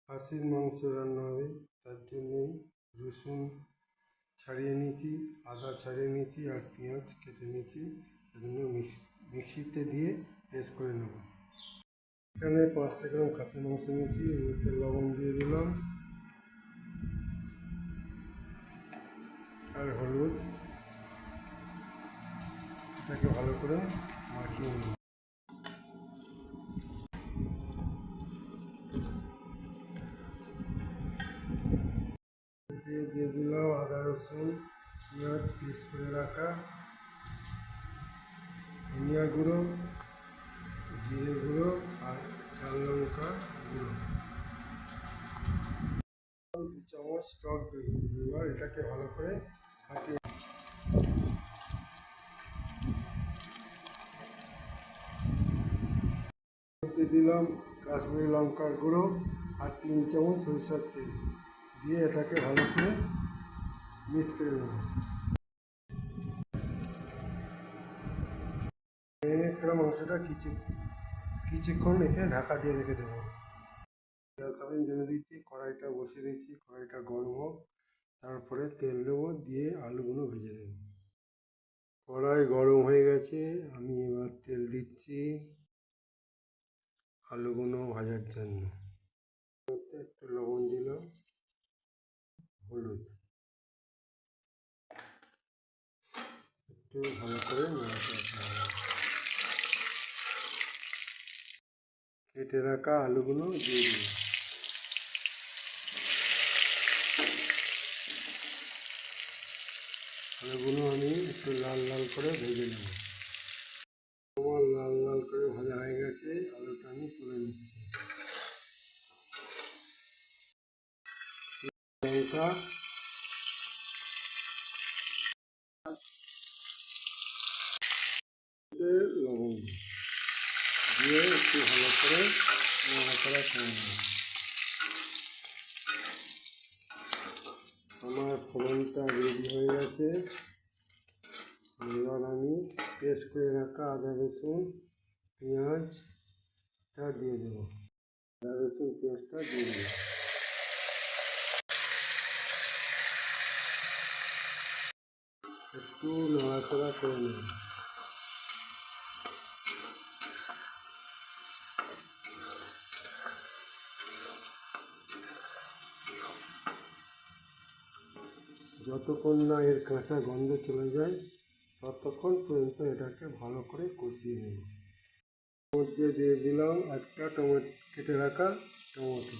খাসির মাংস রান্না হবে, তার জন্যে রসুন ছাড়িয়ে নিয়েছি, আদা ছাড়িয়ে নিয়েছি আর পেঁয়াজ কেটে নিয়েছি। এগুলো মিক্সিতে দিয়ে পেস্ট করে নেব। এখানে 500 গ্রাম খাসির মাংস নিয়েছি, এর মধ্যে লবণ দিয়ে দিলাম আর হলুদ। এটাকে ভালো করে মাখিয়ে নেব। দিয়ে দিলাম আদা রসুন পেঁয়াজ পেস্ট করে রাখা, ধনিয়া গুঁড়ো, জিরে গুঁড়ো আর ঝাল লঙ্কা গুঁড়ো, 2 চামচ টক দই। এবার এটাকে ভালো করে ফাটিয়ে দিলাম কাশ্মীরি লঙ্কার গুঁড়ো আর 3 চামচ সরিষার তেল দিয়ে এটাকে ভালো করে মিক্স করে নেব। মাংসটা কিছুক্ষণ রেখে ঢাকা দিয়ে রেখে দেবো। গ্যাস ওভেন জেনে দিচ্ছি, কড়াইটা বসিয়ে দিচ্ছি, কড়াইটা গরম হোক, তারপরে তেল দেবো, দিয়ে আলুগুলো ভেজে নেব। কড়াই গরম হয়ে গেছে, আমি এবার তেল দিচ্ছি আলুগুলো ভাজার জন্য। একটু লবণ দিলাম, হলুদ, একটু ভালো করে নাড়াতে হবে। কেটে রাখা আলুগুলো দিয়ে দিলাম। আলুগুলো আমি একটু লাল লাল করে ভেজে নেব। আমার লাল লাল করে ভাজা হয়ে গেছে, আলুটা আমি তুলে নিচ্ছি। লঙ্কা লবণ দিয়ে একটু ভালো করে নাড়াচাড়া করে নেব। আমার ফোড়নটা রেডি হয়ে গেছে। এবার আমি পেস্ট করে রাখা আদা রসুন পেঁয়াজটা দিয়ে দেবো। আদা রসুন পেঁয়াজটা দিয়ে দেবো। একটু নাড়াচাড়া করে নেব। যতক্ষণ না এর কাঁচা গন্ধ চলে যায় ততক্ষণ পর্যন্ত এটাকে ভালো করে কষিয়ে নেব। মধ্যে দিয়ে দিলাম একটা কেটে রাখা টমেটো।